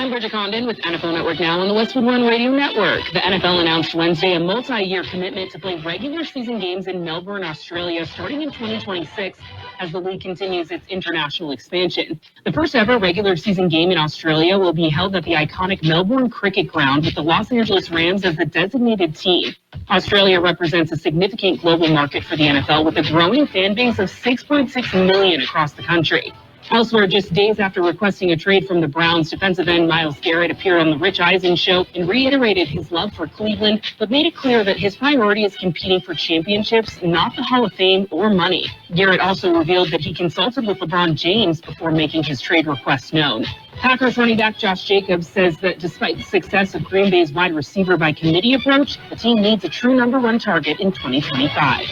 I'm Bridget Condon with NFL Network Now on the Westwood One Radio Network. The NFL announced Wednesday a multi-year commitment to play regular season games in Melbourne, Australia, starting in 2026 as the league continues its international expansion. The first ever regular season game in Australia will be held at the iconic Melbourne Cricket Ground with the Los Angeles Rams as the designated team. Australia represents a significant global market for the NFL with a growing fan base of 6.6 million across the country. Elsewhere, just days after requesting a trade from the Browns, defensive end Myles Garrett appeared on the Rich Eisen show and reiterated his love for Cleveland, but made it clear that his priority is competing for championships, not the Hall of Fame or money. Garrett also revealed that he consulted with LeBron James before making his trade request known. Packers running back Josh Jacobs says that despite the success of Green Bay's wide receiver by committee approach, the team needs a true number one target in 2025.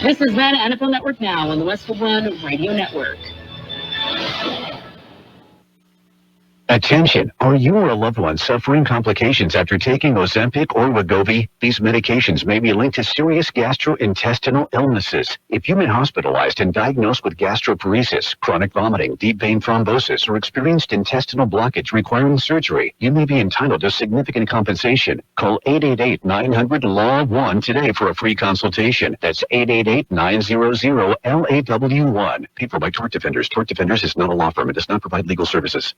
This is Meta NFL Network Now on the Westwood One Radio Network. Attention, are you or a loved one suffering complications after taking Ozempic or Wegovy? These medications may be linked to serious gastrointestinal illnesses. If you've been hospitalized and diagnosed with gastroparesis, chronic vomiting, deep vein thrombosis, or experienced intestinal blockage requiring surgery, you may be entitled to significant compensation. Call 888-900-LAW-1 today for a free consultation. That's 888-900-LAW1. Paid for by Tort Defenders. Tort Defenders is not a law firm and does not provide legal services.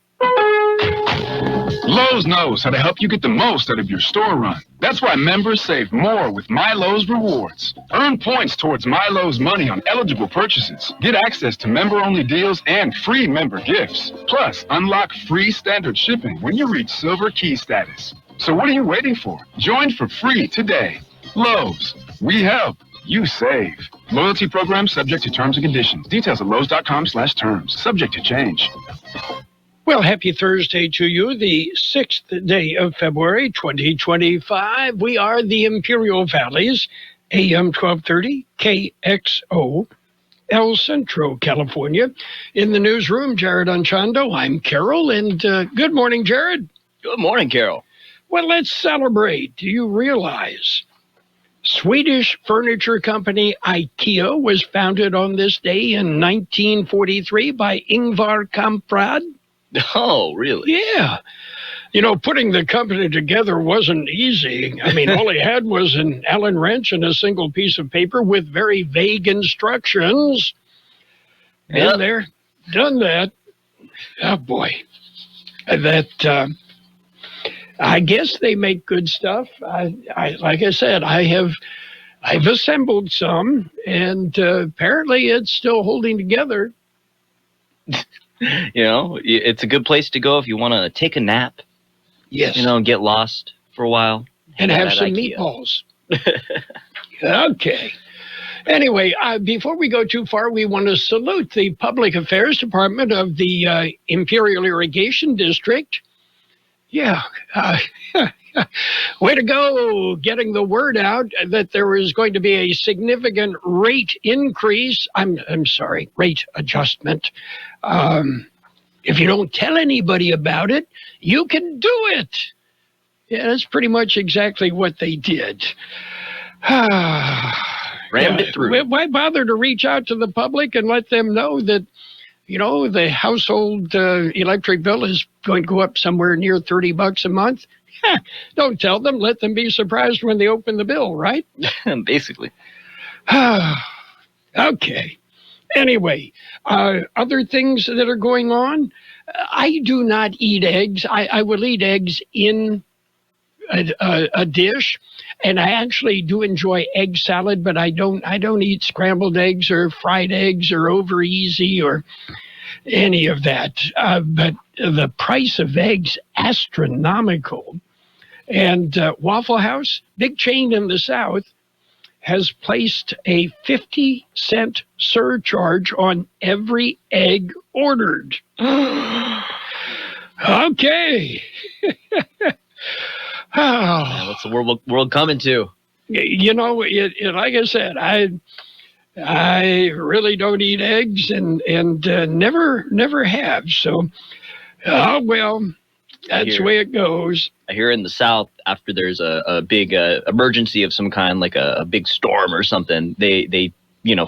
Lowe's knows how to help you get the most out of your store run. That's why members save more with My Lowe's Rewards. Earn points towards My Lowe's money on eligible purchases. Get access to member-only deals and free member gifts. Plus, unlock free standard shipping when you reach Silver Key status. So what are you waiting for? Join for free today. Lowe's. We help. You save. Loyalty program subject to terms and conditions. Details at lowes.com/terms. Subject to change. Well, happy Thursday to you, the 6th day of February, 2025. We are the Imperial Valley's AM 1230 KXO, El Centro, California. In the newsroom, Jared Anchondo. I'm Carroll, and good morning, Jared. Good morning, Carroll. Well, let's celebrate. Do you realize Swedish furniture company IKEA was founded on this day in 1943 by Ingvar Kamprad? Oh, really? Yeah. You know, putting the company together wasn't easy. I mean, all he had was an Allen wrench and a single piece of paper with very vague instructions. Yep. Been there, done that. Oh, boy. That, I guess they make good stuff. Like I said, I've assembled some, and apparently it's still holding together. You know, it's a good place to go if you want to take a nap. Yes. You know, get lost for a while. And have some meatballs. Okay. Anyway, before we go too far, we want to salute the Public Affairs Department of the Imperial Irrigation District. Yeah. Way to go, getting the word out that there is going to be a significant rate increase. I'm sorry, rate adjustment. If you don't tell anybody about it, you can do it. Yeah, that's pretty much exactly what they did. Rammed it through. Why bother to reach out to the public and let them know that, you know, the household electric bill is going to go up somewhere near $30 a month? Don't tell them. Let them be surprised when they open the bill, right? Basically. Okay. Anyway, other things that are going on. I do not eat eggs. I will eat eggs in a dish, and I actually do enjoy egg salad, but I don't eat scrambled eggs or fried eggs or over easy or any of that. But the price of eggs, astronomical. And Waffle House, big chain in the South, has placed a 50-cent surcharge on every egg ordered. Okay. What's the world coming to? You know, like I said, I really don't eat eggs and never have. So, well, that's the way it goes. I hear in the South, after there's a big emergency of some kind, like a big storm or something, they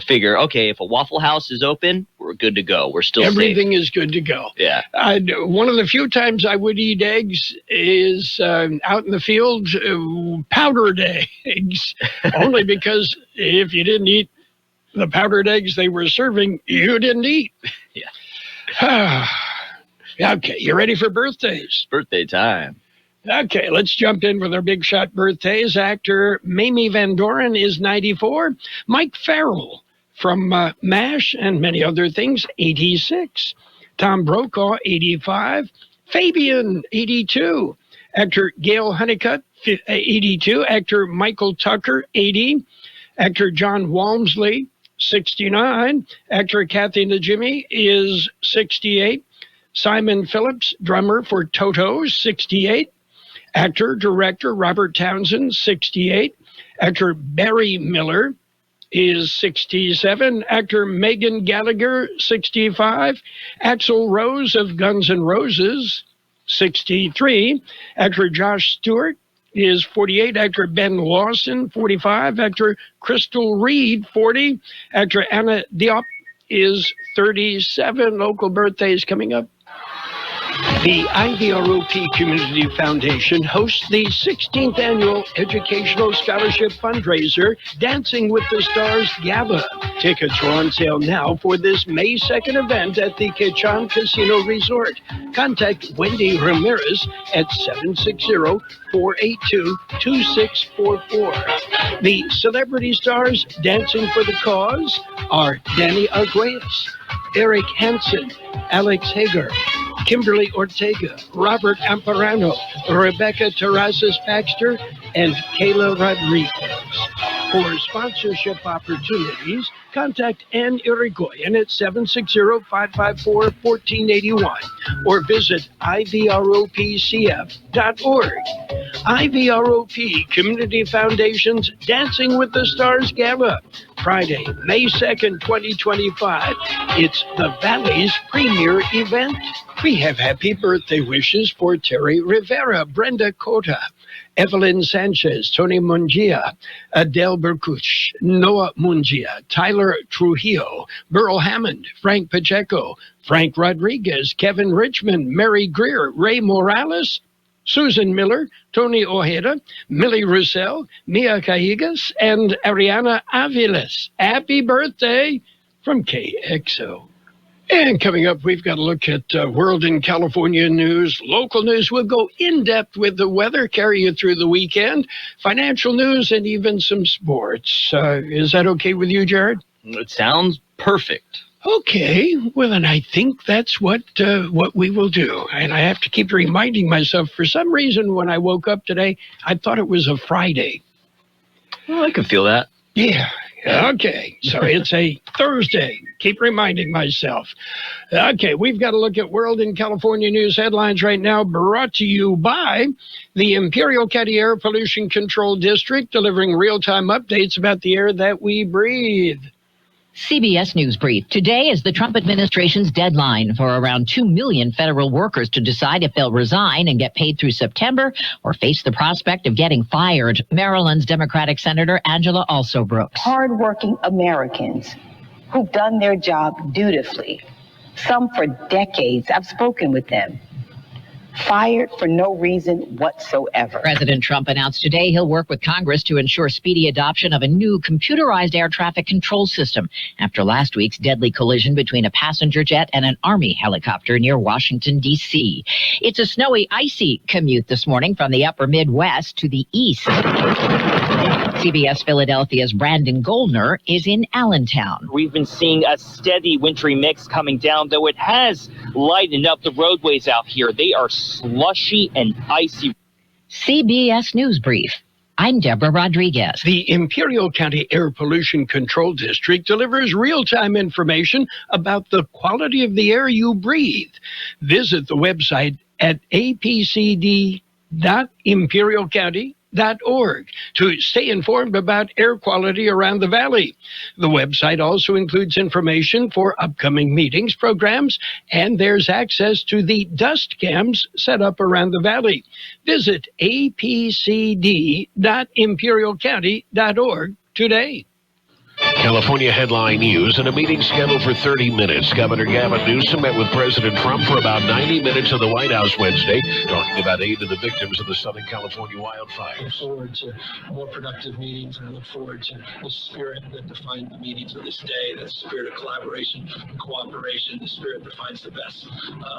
figure, okay, if a Waffle House is open, we're good to go. We're still Everything is good to go. Yeah. One of the few times I would eat eggs is out in the field, powdered eggs, only because if you didn't eat the powdered eggs they were serving, you didn't eat. Yeah. Okay, you ready for birthdays? Birthday time. Okay, let's jump in with our big shot birthdays. Actor Mamie Van Doren is 94. Mike Farrell from MASH and many other things, 86. Tom Brokaw, 85. Fabian, 82. Actor Gale Honeycutt, 82. Actor Michael Tucker, 80. Actor John Walmsley, 69. Actor Kathy Najimy is 68. Simon Phillips, drummer for Toto, 68. Actor, director Robert Townsend, 68. Actor Barry Miller is 67. Actor Megan Gallagher, 65. Axl Rose of Guns N' Roses, 63. Actor Josh Stewart is 48. Actor Ben Lawson, 45. Actor Crystal Reed, 40. Actor Anna Diop is 37. Local birthdays coming up. The IVROP Community Foundation hosts the 16th Annual Educational Scholarship Fundraiser, Dancing with the Stars Gala. Tickets are on sale now for this May 2nd event at the Kxo Casino Resort. Contact Wendy Ramirez at 760-482-2644. The celebrity stars dancing for the cause are Danny Arguelles, Eric Hansen, Alex Hager, Kimberly Ortega, Robert Amparano, Rebecca Terrazas-Baxter, and Kayla Rodriguez. For sponsorship opportunities, contact Ann Irigoyen at 760-554-1481 or visit ivropcf.org. IVROP Community Foundation's Dancing with the Stars Gala, Friday, May 2nd, 2025. It's the Valley's premier event. We have happy birthday wishes for Terry Rivera, Brenda Cota, Evelyn Sanchez, Tony Mungia, Adele Berkuch, Noah Mungia, Tyler Trujillo, Burl Hammond, Frank Pacheco, Frank Rodriguez, Kevin Richmond, Mary Greer, Ray Morales, Susan Miller, Tony Ojeda, Millie Roussel, Mia Cajigas, and Ariana Aviles. Happy birthday from KXO. And coming up, we've got to look at World and California news, local news. We'll go in-depth with the weather, carry you through the weekend, financial news, and even some sports. Is that okay with you, Jared? It sounds perfect. Okay, well, then I think that's what we will do. And I have to keep reminding myself, for some reason, when I woke up today, I thought it was a Friday. Well, I can feel that. Yeah. Okay, so it's a Thursday. Keep reminding myself. Okay, we've got to look at World and California news headlines right now, brought to you by the Imperial County Air Pollution Control District, delivering real-time updates about the air that we breathe. CBS News Brief. Today is the Trump administration's deadline for around 2 million federal workers to decide if they'll resign and get paid through September or face the prospect of getting fired. Maryland's Democratic Senator Angela Alsobrooks. Hardworking Americans who've done their job dutifully, some for decades. I've spoken with them. Fired for no reason whatsoever. President Trump announced today he'll work with Congress to ensure speedy adoption of a new computerized air traffic control system after last week's deadly collision between a passenger jet and an Army helicopter near Washington, D.C. It's a snowy, icy commute this morning from the upper Midwest to the east. CBS Philadelphia's Brandon Goldner is in Allentown. We've been seeing a steady wintry mix coming down, though it has lightened up the roadways out here. They are slushy and icy. CBS News Brief. I'm Deborah Rodriguez. The Imperial County Air Pollution Control District delivers real-time information about the quality of the air you breathe. Visit the website at apcd.imperialcounty.org to stay informed about air quality around the valley. The website also includes information for upcoming meetings, programs, and there's access to the dust cams set up around the valley. Visit apcd.imperialcounty.org today. California headline news and a meeting scheduled for 30 minutes. Governor Gavin Newsom met with President Trump for about 90 minutes at the White House Wednesday, talking about aid to the victims of the Southern California wildfires. I look forward to more productive meetings, and I look forward to the spirit that defines the meetings of this day, the spirit of collaboration and cooperation, the spirit that finds the best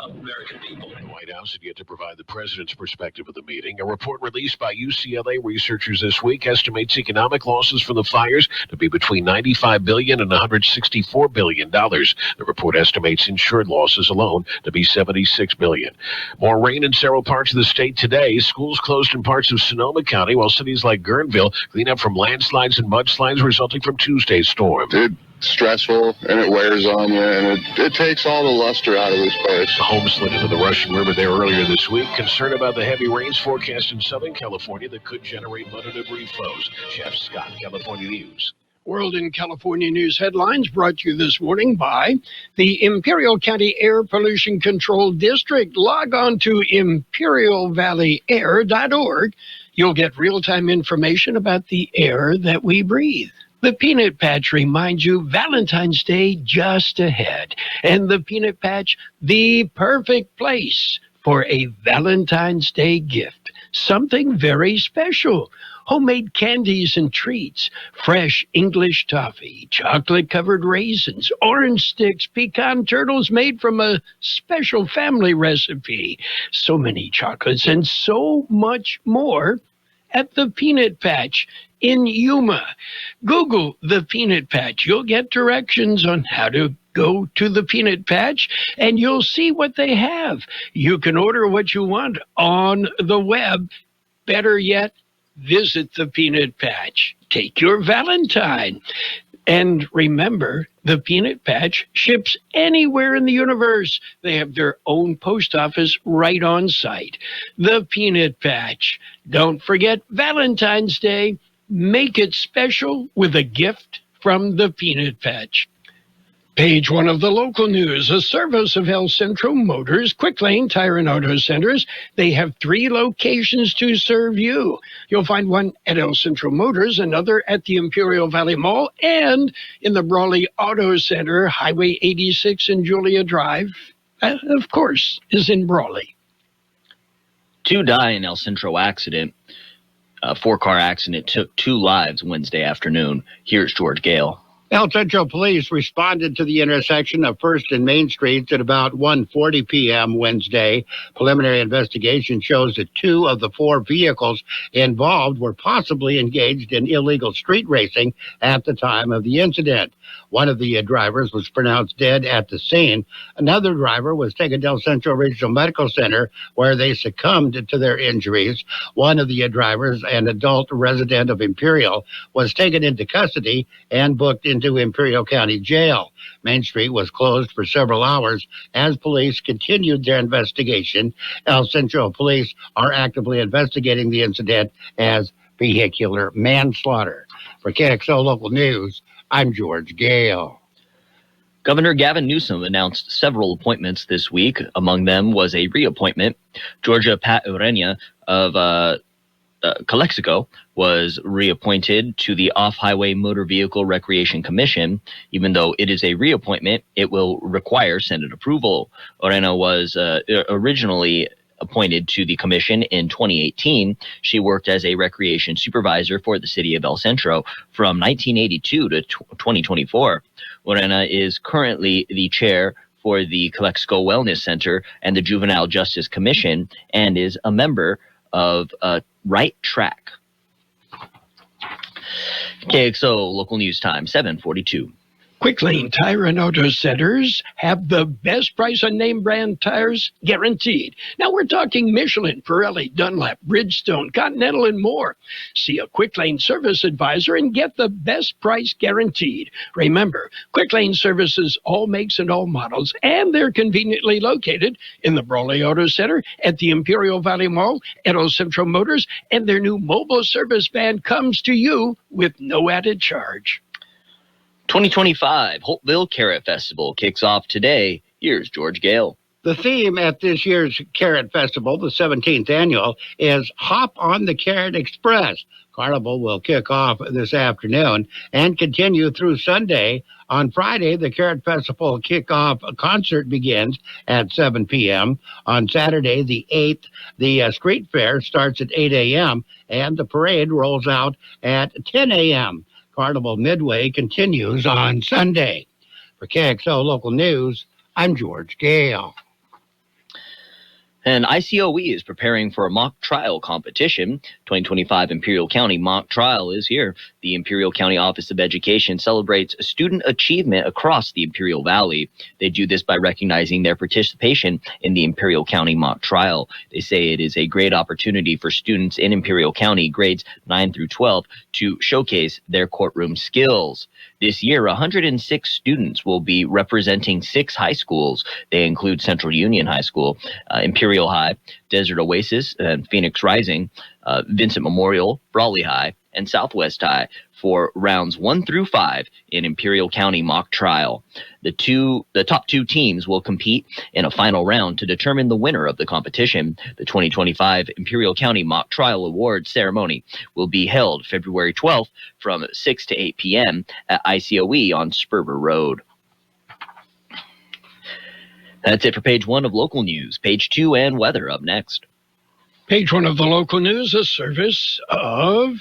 American people. The White House had yet to provide the president's perspective of the meeting. A report released by UCLA researchers this week estimates economic losses from the fires to be between $95 billion and $164 billion. The report estimates insured losses alone to be $76 billion. More rain in several parts of the state today. Schools closed in parts of Sonoma County, while cities like Guerneville clean up from landslides and mudslides resulting from Tuesday's storm. It's stressful, and it wears on you, and it takes all the luster out of this place. The home slid into the Russian River there earlier this week. Concern about the heavy rains forecast in Southern California that could generate mud and debris flows. Jeff Scott, California News. World in California News headlines brought to you this morning by the Imperial County Air Pollution Control District. Log on to imperialvalleyair.org. You'll get real-time information about the air that we breathe. The Peanut Patch reminds you Valentine's Day just ahead. And the Peanut Patch, the perfect place for a Valentine's Day gift. Something very special. Homemade candies and treats, fresh English toffee, chocolate-covered raisins, orange sticks, pecan turtles made from a special family recipe. So many chocolates and so much more at the Peanut Patch in Yuma. Google the Peanut Patch. You'll get directions on how to go to the Peanut Patch, and you'll see what they have. You can order what you want on the web. Better yet, visit the Peanut Patch. Take your Valentine. And remember, the Peanut Patch ships anywhere in the universe. They have their own post office right on site. The Peanut Patch. Don't forget Valentine's Day. Make it special with a gift from the Peanut Patch. Page 1 of the local news, a service of El Centro Motors, Quick Lane Tire and Auto Centers. They have 3 locations to serve you. You'll find one at El Centro Motors, another at the Imperial Valley Mall, and in the Brawley Auto Center, Highway 86 and Julia Drive, of course, is in Brawley. 2 die in El Centro accident. A 4-car accident took 2 lives Wednesday afternoon. Here's George Gale. El Centro Police responded to the intersection of 1st and Main Streets at about 1:40 p.m. Wednesday. Preliminary investigation shows that 2 of the 4 vehicles involved were possibly engaged in illegal street racing at the time of the incident. One of the drivers was pronounced dead at the scene. Another driver was taken to El Centro Regional Medical Center, where they succumbed to their injuries. One of the drivers, an adult resident of Imperial, was taken into custody and booked into Imperial County Jail. Main Street was closed for several hours as police continued their investigation. El Centro Police are actively investigating the incident as vehicular manslaughter. For Kxo Local News, I'm George Gale. Governor Gavin Newsom announced several appointments this week. Among them was a reappointment. Georgia Pat Urania of Calexico was reappointed to the Off-Highway Motor Vehicle Recreation Commission. Even though it is a reappointment, it will require Senate approval. Urania was originally appointed to the commission in 2018. She worked as a recreation supervisor for the city of El Centro from 1982 to 2024. Urania is currently the chair for the Calexico Wellness Center and the Juvenile Justice Commission and is a member of Right Track. KXO Local News Time, 7:42. Quick Lane Tire and Auto Centers have the best price on name brand tires guaranteed. Now we're talking Michelin, Pirelli, Dunlop, Bridgestone, Continental, and more. See a Quick Lane service advisor and get the best price guaranteed. Remember, Quick Lane services all makes and all models, and they're conveniently located in the Brawley Auto Center, at the Imperial Valley Mall, at El Centro Motors, and their new mobile service van comes to you with no added charge. 2025 Holtville Carrot Festival kicks off today. Here's George Gale. The theme at this year's Carrot Festival, the 17th annual, is Hop on the Carrot Express. Carnival will kick off this afternoon and continue through Sunday. On Friday, the Carrot Festival kickoff concert begins at 7 p.m. On Saturday, the 8th, the street fair starts at 8 a.m. and the parade rolls out at 10 a.m. Carnival Midway continues on Sunday. For KXO Local News, I'm George Gale. And ICOE is preparing for a mock trial competition. 2025 Imperial County Mock Trial is here. The Imperial County Office of Education celebrates student achievement across the Imperial Valley. They do this by recognizing their participation in the Imperial County Mock Trial. They say it is a great opportunity for students in Imperial County, grades 9 through 12, to showcase their courtroom skills. This year, 106 students will be representing 6 high schools. They include Central Union High School, Imperial High, Desert Oasis, and Phoenix Rising, Vincent Memorial, Brawley High, and Southwest High for rounds 1 through 5 in Imperial County Mock Trial. The top 2 teams will compete in a final round to determine the winner of the competition. The 2025 Imperial County Mock Trial Awards ceremony will be held February 12th from 6 to 8 p.m. at ICOE on Sperber Road. That's it for page 1 of local news. Page 2 and weather up next. Page 1 of the local news, a service of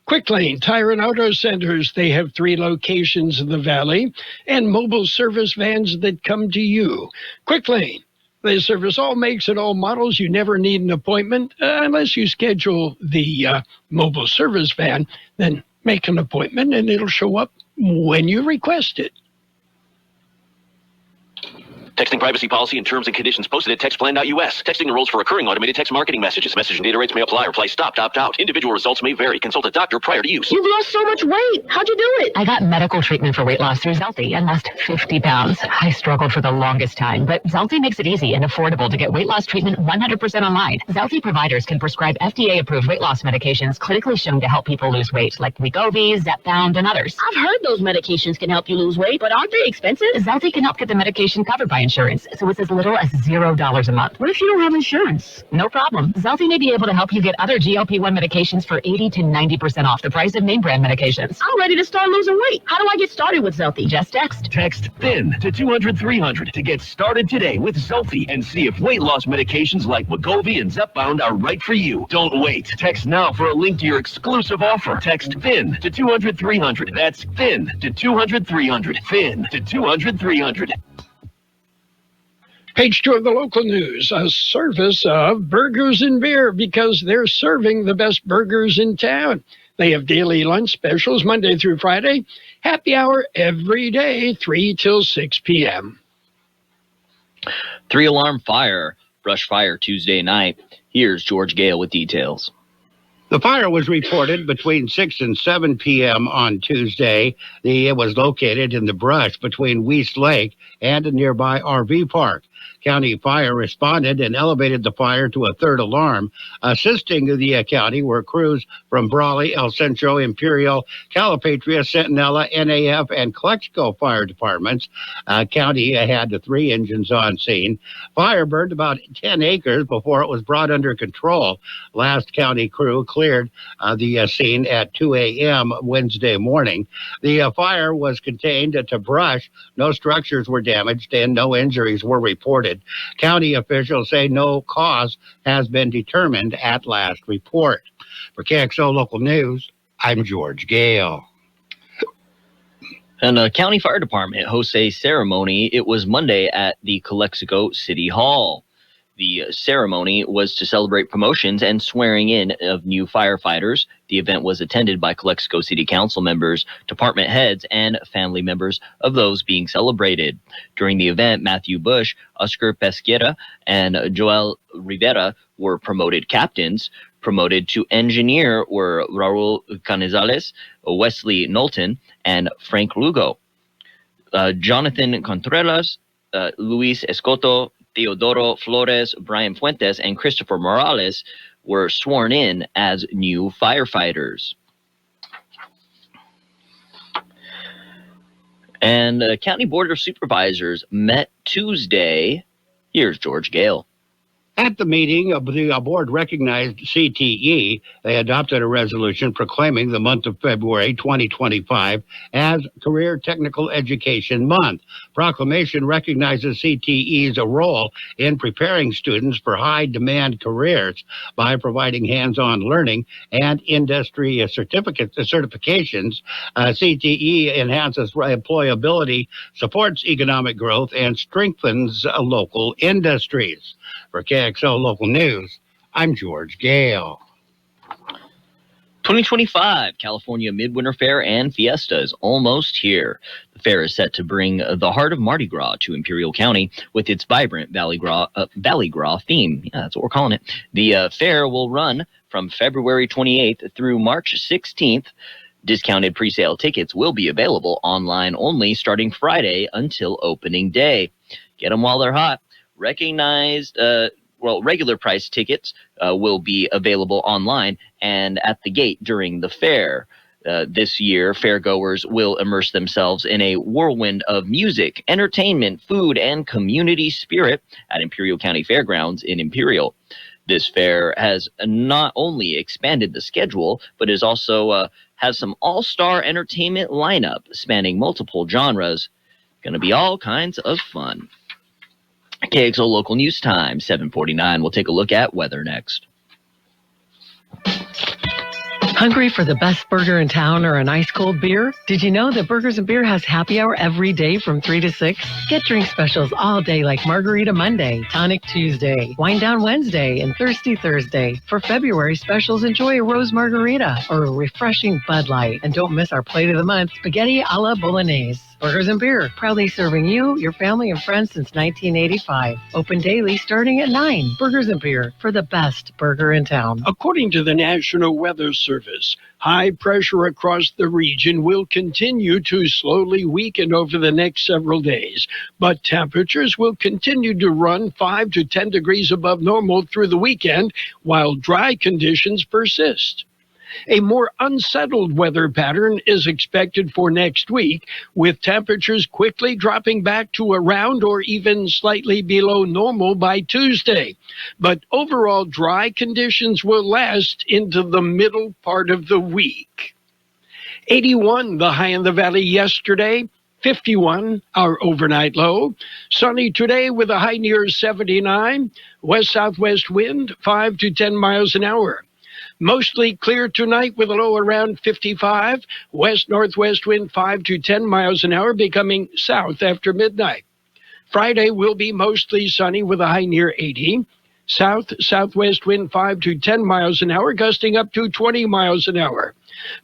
Quick Lane Tire and Auto Centers. They have 3 locations in the valley and mobile service vans that come to you. Quick Lane, they service all makes and all models. You never need an appointment unless you schedule the mobile service van. Then make an appointment and it'll show up when you request it. Texting privacy policy and terms and conditions posted at textplan.us. Texting enrolls for recurring automated text marketing messages. Message and data rates may apply. Reply stopped, opt out. Individual results may vary. Consult a doctor prior to use. You've lost so much weight. How'd you do it? I got medical treatment for weight loss through Zelty and lost 50 pounds. I struggled for the longest time, but Zelty makes it easy and affordable to get weight loss treatment 100% online. Zelty providers can prescribe FDA-approved weight loss medications clinically shown to help people lose weight, like Wegovy, Zepbound, and others. I've heard those medications can help you lose weight, but aren't they expensive? Zelty can help get the medication covered by insurance, so it's as little as $0 a month. What if you don't have insurance? No problem. Zelty may be able to help you get other GLP-1 medications for 80 to 90% off the price of name brand medications. I'm ready to start losing weight. How do I get started with Zelty? Just text. Text THIN to 200-300 to get started today with Zelty and see if weight loss medications like Wegovy and Zepbound are right for you. Don't wait. Text now for a link to your exclusive offer. Text THIN to 200-300. That's THIN to 200-300. THIN to 200-300. Page 2 of the local news, a service of Burgers and Beer, because they're serving the best burgers in town. They have daily lunch specials Monday through Friday, happy hour every day, 3 till 6 p.m. 3-alarm fire, brush fire Tuesday night. Here's George Gale with details. The fire was reported between 6 and 7 p.m. on Tuesday. It was located in the brush between Weast Lake and a nearby RV park. County Fire responded and elevated the fire to a 3rd alarm. Assisting the county were crews from Brawley, El Centro, Imperial, Calipatria, Centinela, NAF, and Kxo fire departments. County had 3 engines on scene. Fire burned about 10 acres before it was brought under control. Last county crew cleared the scene at 2 a.m. Wednesday morning. The fire was contained to brush. No structures were damaged and no injuries were reported. County officials say no cause has been determined at last report. For KXO Local News, I'm George Gale. And the County Fire Department hosts a ceremony. It was Monday at the Calexico City Hall. The ceremony was to celebrate promotions and swearing in of new firefighters. The event was attended by Calexico City Council members, department heads, and family members of those being celebrated. During the event, Matthew Bush, Oscar Pesquera, and Joel Rivera were promoted captains. Promoted to engineer were Raul Canizales, Wesley Knowlton, and Frank Lugo. Jonathan Contreras, Luis Escoto, Teodoro Flores, Brian Fuentes, and Christopher Morales were sworn in as new firefighters. And the County Board of Supervisors met Tuesday. Here's George Gale. At the meeting, the board recognized CTE. They adopted a resolution proclaiming the month of February 2025 as Career Technical Education Month. Proclamation recognizes CTE's role in preparing students for high-demand careers by providing hands-on learning and industry certifications. CTE enhances employability, supports economic growth, and strengthens local industries. For KXO Local News, I'm George Gale. 2025 California Midwinter Fair and Fiesta is almost here. The fair is set to bring the heart of Mardi Gras to Imperial County with its vibrant Valley Gras theme. Yeah, that's what we're calling it. The fair will run from February 28th through March 16th. Discounted presale tickets will be available online only starting Friday until opening day. Get them while they're hot. Regular price tickets will be available online and at the gate during the fair. This year, fairgoers will immerse themselves in a whirlwind of music, entertainment, food, and community spirit at Imperial County Fairgrounds in Imperial. This fair has not only expanded the schedule, but is also has some all-star entertainment lineup spanning multiple genres. Going to be all kinds of fun. KXO Local News Time, 7:49. We'll take a look at weather next. Hungry for the best burger in town or an ice-cold beer? Did you know that Burgers & Beer has happy hour every day from 3 to 6? Get drink specials all day like Margarita Monday, Tonic Tuesday, Wine Down Wednesday, and Thirsty Thursday. For February specials, enjoy a Rose Margarita or a refreshing Bud Light. And don't miss our plate of the month, Spaghetti a la Bolognese. Burgers & Beer, proudly serving you, your family, and friends since 1985. Open daily starting at 9. Burgers & Beer, for the best burger in town. According to the National Weather Service, high pressure across the region will continue to slowly weaken over the next several days, but temperatures will continue to run 5 to 10 degrees above normal through the weekend while dry conditions persist. A more unsettled weather pattern is expected for next week, with temperatures quickly dropping back to around or even slightly below normal by Tuesday. But overall dry conditions will last into the middle part of the week. 81, the high in the valley yesterday. 51, our overnight low. Sunny today with a high near 79. West-southwest wind, 5 to 10 miles an hour. Mostly clear tonight with a low around 55. West-northwest wind 5 to 10 miles an hour, becoming south after midnight. Friday will be mostly sunny with a high near 80. South-southwest wind 5 to 10 miles an hour, gusting up to 20 miles an hour.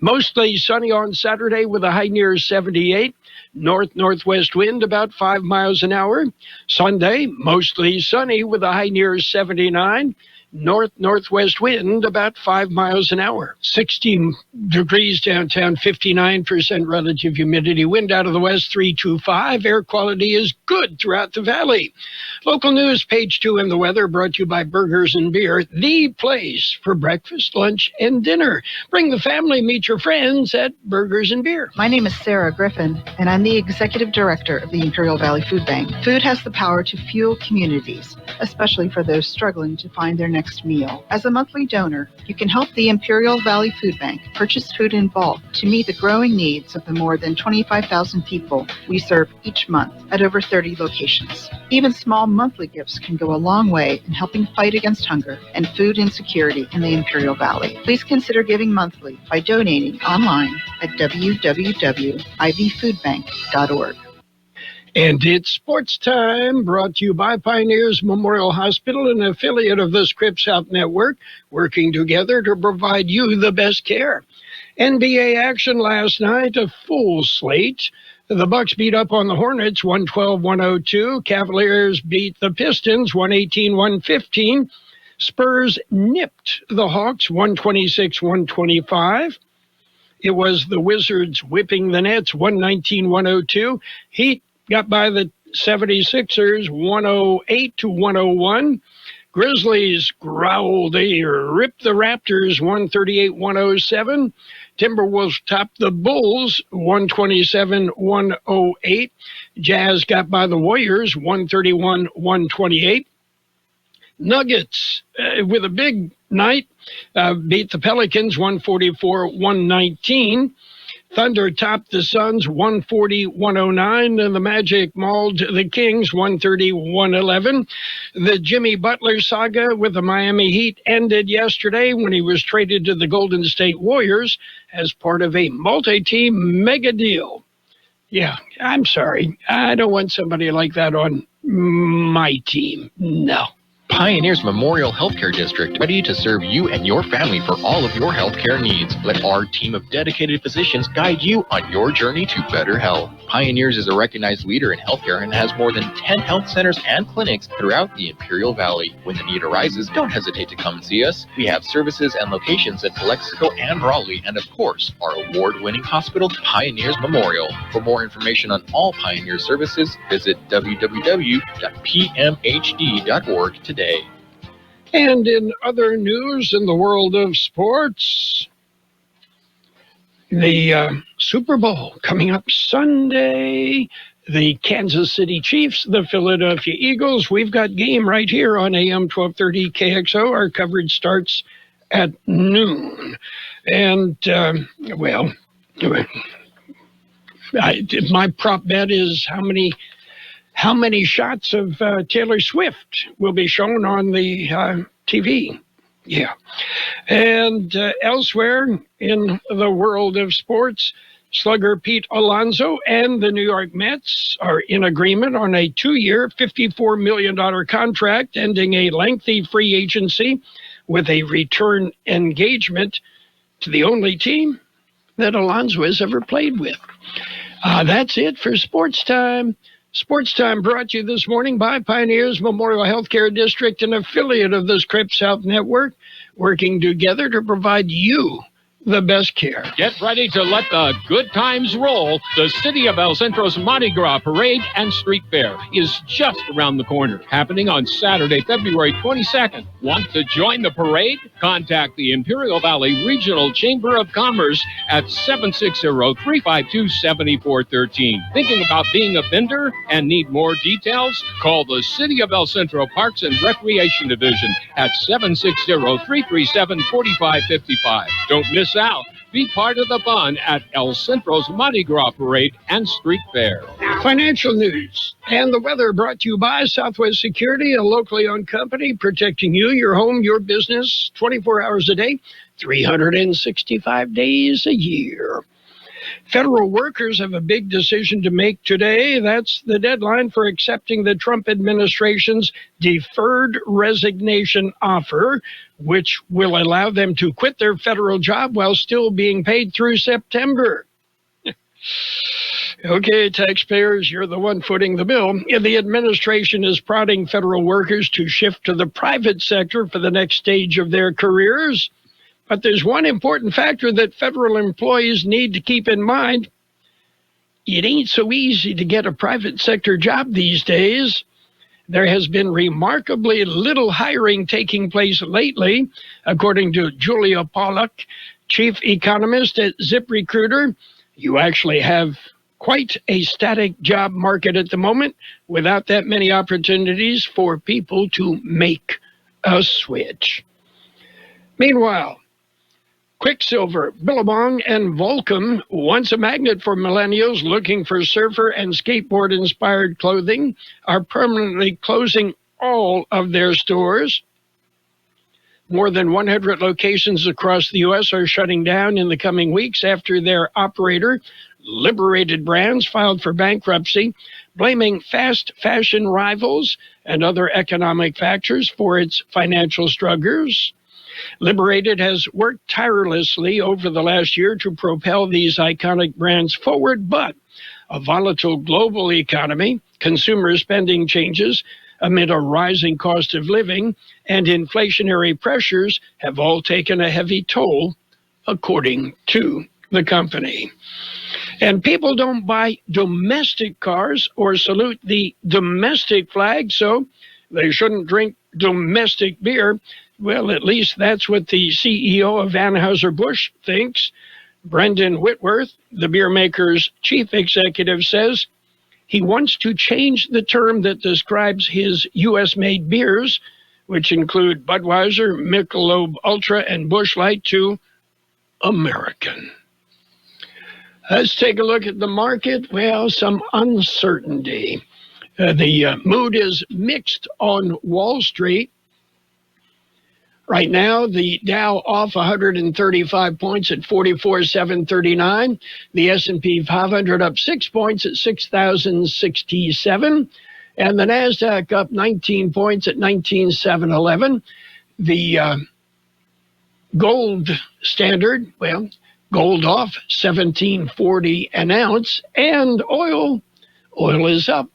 Mostly sunny on Saturday with a high near 78. North-northwest wind about 5 miles an hour. Sunday, mostly sunny with a high near 79. North-northwest wind about 5 miles an hour. 16 degrees downtown, 59% relative humidity. Wind out of the west, 325. Air quality is good throughout the valley. Local news, page 2 and the weather, brought to you by Burgers & Beer, the place for breakfast, lunch, and dinner. Bring the family, meet your friends at Burgers & Beer. My name is Sarah Griffin, and I'm the Executive Director of the Imperial Valley Food Bank. Food has the power to fuel communities, especially for those struggling to find their next meal. As a monthly donor, you can help the Imperial Valley Food Bank purchase food in bulk to meet the growing needs of the more than 25,000 people we serve each month at over 30 locations. Even small monthly gifts can go a long way in helping fight against hunger and food insecurity in the Imperial Valley. Please consider giving monthly by donating online at www.ivfoodbank.org. And it's sports time, brought to you by Pioneers Memorial Hospital, an affiliate of the Scripps Health Network, working together to provide you the best care. NBA action last night, a full slate. The Bucks beat up on the Hornets, 112-102. Cavaliers beat the Pistons, 118-115. Spurs nipped the Hawks, 126-125. It was the Wizards whipping the Nets, 119-102. Heat got by the 76ers, 108-101. Grizzlies growled. They ripped the Raptors, 138-107. Timberwolves topped the Bulls, 127-108. Jazz got by the Warriors, 131-128. Nuggets, with a big night, beat the Pelicans 144-119. Thunder topped the Suns 140-109, and the Magic mauled the Kings 130-111. The Jimmy Butler saga with the Miami Heat ended yesterday when he was traded to the Golden State Warriors as part of a multi-team mega deal. Yeah, I'm sorry. I don't want somebody like that on my team. No. Pioneers Memorial Healthcare District, ready to serve you and your family for all of your healthcare needs. Let our team of dedicated physicians guide you on your journey to better health. Pioneers is a recognized leader in healthcare and has more than 10 health centers and clinics throughout the Imperial Valley. When the need arises, don't hesitate to come and see us. We have services and locations in Calexico and Raleigh, and of course, our award-winning hospital, Pioneers Memorial. For more information on all Pioneer services, visit www.pmhd.org today. And in other news in the world of sports, the Super Bowl coming up Sunday. The Kansas City Chiefs, the Philadelphia Eagles. We've got game right here on AM 1230 KXO. Our coverage starts at noon. And, my prop bet is how many shots of Taylor Swift will be shown on the TV. Yeah. And elsewhere in the world of sports, slugger Pete Alonso and the New York Mets are in agreement on a 2-year, $54 million contract, ending a lengthy free agency with a return engagement to the only team that Alonso has ever played with. That's it for Sports Time. Sports Time brought to you this morning by Pioneers Memorial Healthcare District, an affiliate of the Scripps Health Network, working together to provide you the best care. Get ready to let the good times roll. The City of El Centro's Mardi Gras Parade and Street Fair is just around the corner, happening on Saturday, February 22nd. Want to join the parade? Contact the Imperial Valley Regional Chamber of Commerce at 760-352-7413. Thinking about being a vendor and need more details? Call the City of El Centro Parks and Recreation Division at 760-337-4555. Don't miss out. Be part of the fun at El Centro's Mardi Gras Parade and Street Fair. Financial news and the weather brought to you by Southwest Security, a locally owned company protecting you, your home, your business, 24 hours a day, 365 days a year. Federal workers have a big decision to make today. That's the deadline for accepting the Trump administration's deferred resignation offer, which will allow them to quit their federal job while still being paid through September. Okay, taxpayers, you're the one footing the bill. The administration is prodding federal workers to shift to the private sector for the next stage of their careers. But there's one important factor that federal employees need to keep in mind. It ain't so easy to get a private sector job these days. There has been remarkably little hiring taking place lately, according to Julia Pollack, chief economist at ZipRecruiter. You actually have quite a static job market at the moment, without that many opportunities for people to make a switch. Meanwhile, Quicksilver, Billabong, and Volcom, once a magnet for millennials looking for surfer and skateboard-inspired clothing, are permanently closing all of their stores. More than 100 locations across the U.S. are shutting down in the coming weeks after their operator, Liberated Brands, filed for bankruptcy, blaming fast fashion rivals and other economic factors for its financial struggles. Liberated has worked tirelessly over the last year to propel these iconic brands forward, but a volatile global economy, consumer spending changes amid a rising cost of living, and inflationary pressures have all taken a heavy toll, according to the company. And people don't buy domestic cars or salute the domestic flag, so they shouldn't drink domestic beer. Well, at least that's what the CEO of Anheuser-Busch thinks. Brendan Whitworth, the beer maker's chief executive, says he wants to change the term that describes his U.S.-made beers, which include Budweiser, Michelob Ultra, and Busch Light, to American. Let's take a look at the market. Well, some uncertainty. The mood is mixed on Wall Street. Right now, the Dow off 135 points at 44,739. The S&P 500 up 6 points at 6,067. And the NASDAQ up 19 points at 19,711. The gold standard, well, gold off 17.40 an ounce. And oil is up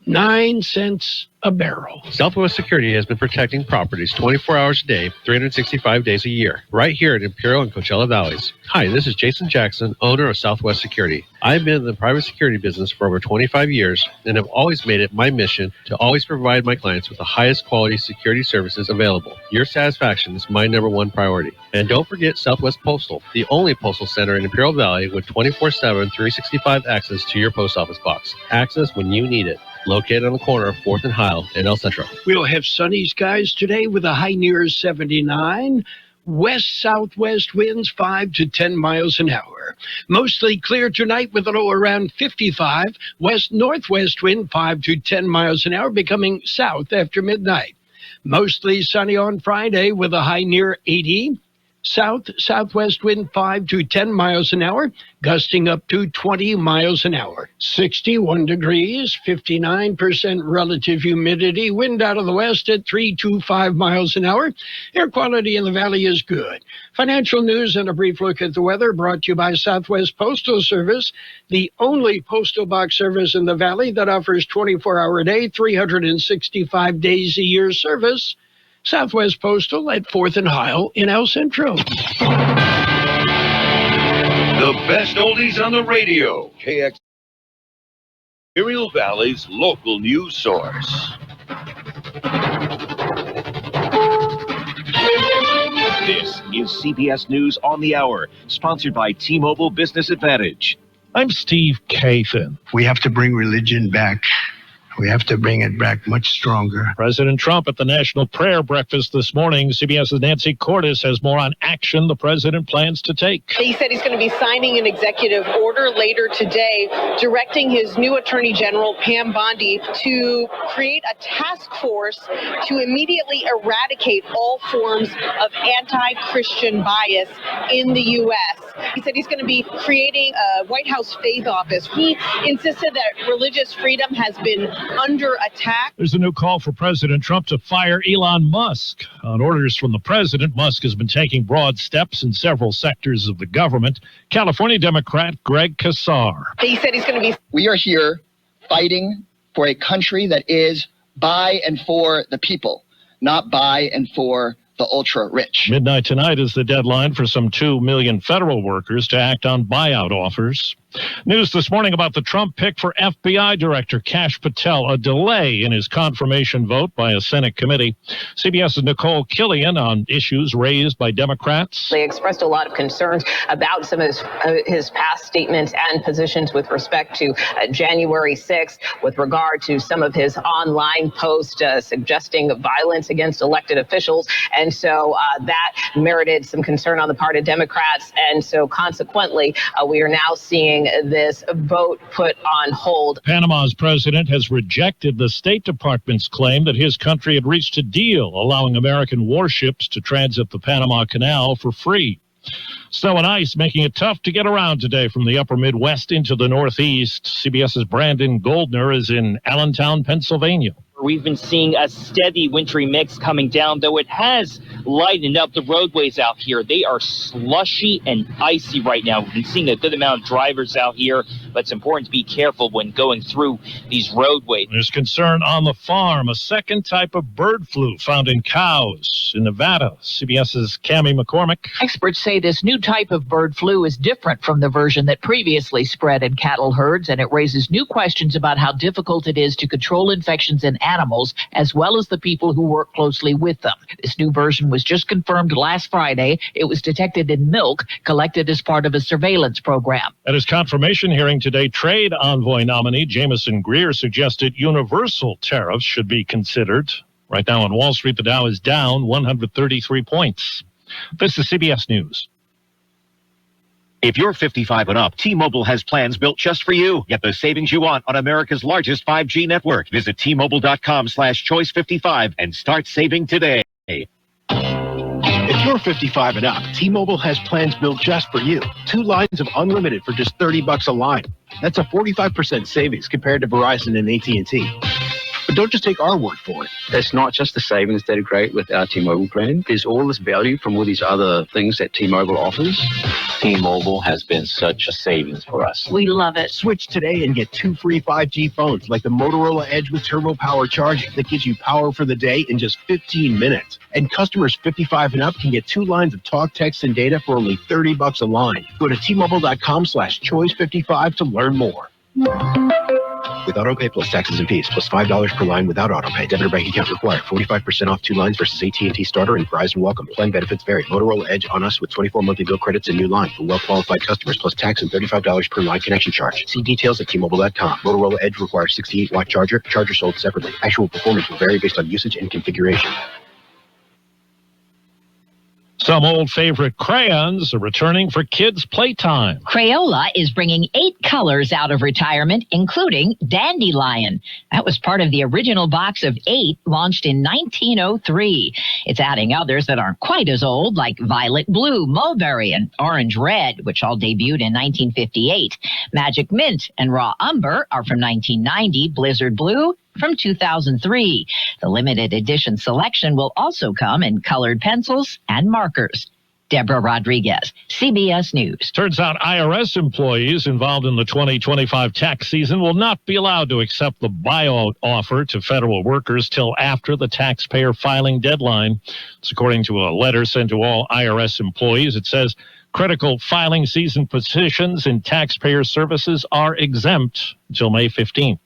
9 cents a barrel. Southwest Security has been protecting properties 24 hours a day, 365 days a year, right here in Imperial and Coachella Valleys. Hi, this is Jason Jackson, owner of Southwest Security. I've been in the private security business for over 25 years and have always made it my mission to always provide my clients with the highest quality security services available. Your satisfaction is my number one priority. And don't forget Southwest Postal, the only postal center in Imperial Valley with 24/7, 365 access to your post office box. Access when you need it. Located on the corner of 4th and Hyle in El Centro. We'll have sunny skies today with a high near 79. West-southwest winds 5 to 10 miles an hour. Mostly clear tonight with a low around 55. West-northwest wind 5 to 10 miles an hour, becoming south after midnight. Mostly sunny on Friday with a high near 80. South-southwest wind 5 to 10 miles an hour, gusting up to 20 miles an hour. 61 degrees, 59% relative humidity, wind out of the west at 3 to 5 miles an hour. Air quality in the valley is good. Financial news and a brief look at the weather brought to you by Southwest Postal Service, the only postal box service in the valley that offers 24-hour a day, 365 days a year service. Southwest Postal at 4th and Hyle in El Centro. The best oldies on the radio. KX, Imperial Valley's local news source. This is CBS News on the Hour, sponsored by T-Mobile Business Advantage. I'm Steve Kathan. We have to bring religion back. We have to bring it back much stronger. President Trump at the National Prayer Breakfast this morning. CBS's Nancy Cordes has more on action the president plans to take. He said he's going to be signing an executive order later today directing his new Attorney General, Pam Bondi, to create a task force to immediately eradicate all forms of anti-Christian bias in the U.S. He said he's going to be creating a White House faith office. He insisted that religious freedom has been under attack. There's a new call for President Trump to fire Elon Musk. On orders from the president, Musk has been taking broad steps in several sectors of the government. California Democrat Greg Casar. He said he's going to be... We are here fighting for a country that is by and for the people, not by and for the ultra-rich. Midnight tonight is the deadline for some 2 million federal workers to act on buyout offers. News this morning about the Trump pick for FBI Director Kash Patel, a delay in his confirmation vote by a Senate committee. CBS's Nicole Killian on issues raised by Democrats. They expressed a lot of concerns about some of his past statements and positions with respect to January 6th, with regard to some of his online posts suggesting violence against elected officials. And so that merited some concern on the part of Democrats. And so consequently, we are now seeing this vote put on hold. Panama's president has rejected the State Department's claim that his country had reached a deal allowing American warships to transit the Panama Canal for free. Snow and ice making it tough to get around today from the upper Midwest into the Northeast. CBS's Brandon Goldner is in Allentown, Pennsylvania. We've been seeing a steady wintry mix coming down, though it has lightened up the roadways out here. They are slushy and icy right now. We've been seeing a good amount of drivers out here, but it's important to be careful when going through these roadways. There's concern on the farm. A second type of bird flu found in cows in Nevada. CBS's Cammie McCormick. Experts say this new type of bird flu is different from the version that previously spread in cattle herds, and it raises new questions about how difficult it is to control infections in animals, as well as the people who work closely with them. This new version was just confirmed last Friday. It was detected in milk collected as part of a surveillance program. At his confirmation hearing today, trade envoy nominee Jameson Greer suggested universal tariffs should be considered. Right now on Wall Street, the Dow is down 133 points. This is CBS News. If you're 55 and up, T-Mobile has plans built just for you. Get the savings you want on America's largest 5G network. Visit T-Mobile.com/choice55 and start saving today. If you're 55 and up, T-Mobile has plans built just for you. 2 lines of unlimited for just $30 a line. That's a 45% savings compared to Verizon and AT&T. But don't just take our word for it. It's not just the savings that are great with our T-Mobile plan. There's all this value from all these other things that T-Mobile offers. T-Mobile has been such a savings for us. We love it. Switch today and get 2 free 5G phones like the Motorola Edge with turbo power charging that gives you power for the day in just 15 minutes. And customers 55 and up can get 2 lines of talk, text, and data for only $30 a line. Go to T-Mobile.com/choice55 to learn more. With AutoPay plus taxes and fees, plus $5 per line without AutoPay. Debit or bank account required. 45% off 2 lines versus AT&T Starter and Verizon Welcome. Plan benefits vary. Motorola Edge on us with 24 monthly bill credits and new line for well-qualified customers, plus tax and $35 per line connection charge. See details at T-Mobile.com. Motorola Edge requires 68-watt charger. Charger sold separately. Actual performance will vary based on usage and configuration. Some old favorite crayons are returning for kids' playtime. Crayola is bringing 8 colors out of retirement, including Dandelion. That was part of the original box of 8 launched in 1903. It's adding others that aren't quite as old, like Violet Blue, Mulberry, and Orange Red, which all debuted in 1958. Magic Mint and Raw Umber are from 1990, Blizzard Blue from 2003. The limited edition selection will also come in colored pencils and markers. Deborah Rodriguez, CBS News. Turns out IRS employees involved in the 2025 tax season will not be allowed to accept the buyout offer to federal workers till after the taxpayer filing deadline. It's according to a letter sent to all IRS employees. It says critical filing season positions in taxpayer services are exempt until May 15th.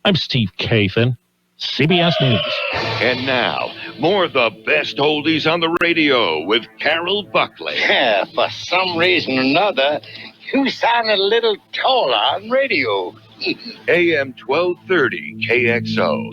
I'm Steve Kathan, CBS News. And now, more of the best oldies on the radio with Carroll Buckley. Yeah, for some reason or another, you sound a little taller on radio. AM 1230 KXO.